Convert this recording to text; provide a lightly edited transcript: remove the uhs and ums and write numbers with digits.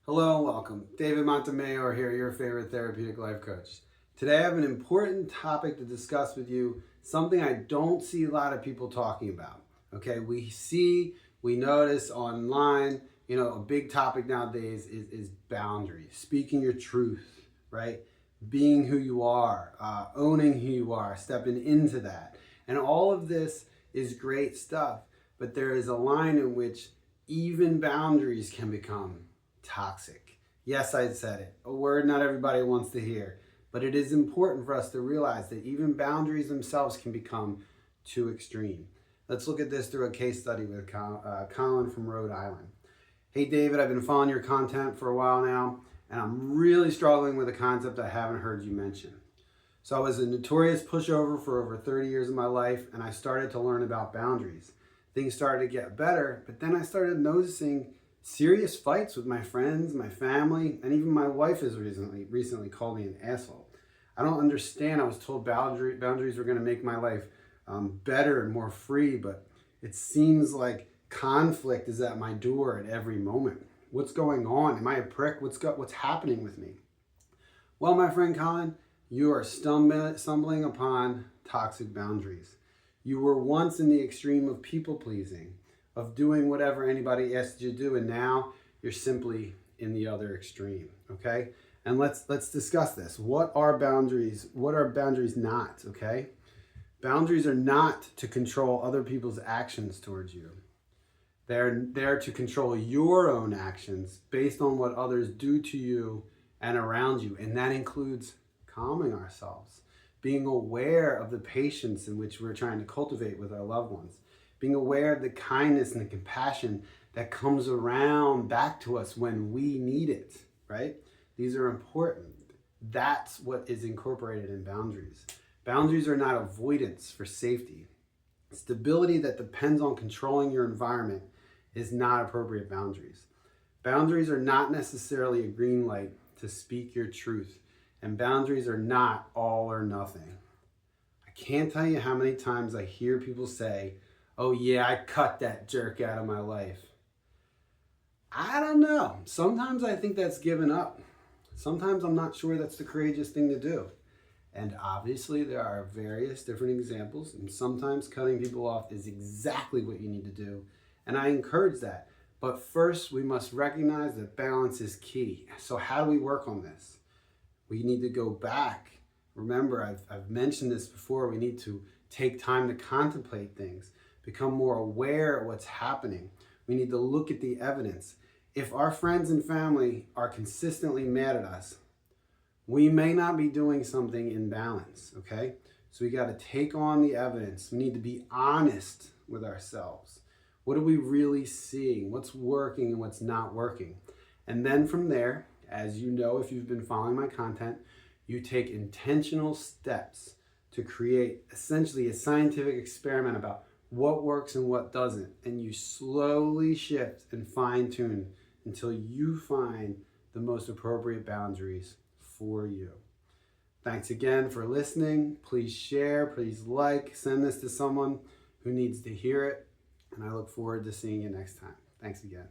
Hello and welcome. David Montemayor here, your favorite therapeutic life coach. Today I have an important topic to discuss with you, something I don't see a lot of people talking about. Okay, we notice online, a big topic nowadays is boundaries, speaking your truth, right? Being who you are, owning who you are, stepping into that. And all of this is great stuff, but there is a line in which even boundaries can become toxic. Yes, I said it. A word not everybody wants to hear. But it is important for us to realize that even boundaries themselves can become too extreme. Let's look at this through a case study with Colin from Rhode Island. Hey David, I've been following your content for a while now, and I'm really struggling with a concept I haven't heard you mention. So I was a notorious pushover for over 30 years of my life, and I started to learn about boundaries. Things started to get better, but then I started noticing serious fights with my friends, my family, and even my wife has recently called me an asshole. I don't understand. I was told boundaries were going to make my life better and more free, but it seems like conflict is at my door at every moment. What's going on? Am I a prick? What's happening with me? Well, my friend Colin, you are stumbling upon toxic boundaries. You were once in the extreme of people pleasing, of doing whatever anybody asked you to do, and now you're simply in the other extreme. Okay, and let's discuss this. What are boundaries? What are boundaries not? Okay, boundaries are not to control other people's actions towards you. They're there to control your own actions based on what others do to you and around you, and that includes calming ourselves, being aware of the patience in which we're trying to cultivate with our loved ones, being aware of the kindness and the compassion that comes around back to us when we need it, right? These are important. That's what is incorporated in boundaries. Boundaries are not avoidance for safety. Stability that depends on controlling your environment is not appropriate boundaries. Boundaries are not necessarily a green light to speak your truth, and boundaries are not all or nothing. I can't tell you how many times I hear people say, oh yeah, I cut that jerk out of my life. I don't know. Sometimes I think that's given up. Sometimes I'm not sure that's the courageous thing to do. And obviously there are various different examples, and sometimes cutting people off is exactly what you need to do. And I encourage that. But first we must recognize that balance is key. So how do we work on this? We need to go back. Remember, I've mentioned this before. We need to take time to contemplate things, become more aware of what's happening. We need to look at the evidence. If our friends and family are consistently mad at us, we may not be doing something in balance, okay? So we got to take on the evidence. We need to be honest with ourselves. What are we really seeing? What's working and what's not working? And then from there, as you know, if you've been following my content, you take intentional steps to create essentially a scientific experiment about what works and what doesn't. And you slowly shift and fine tune until you find the most appropriate boundaries for you. Thanks again for listening. Please share, please like, send this to someone who needs to hear it. And I look forward to seeing you next time. Thanks again.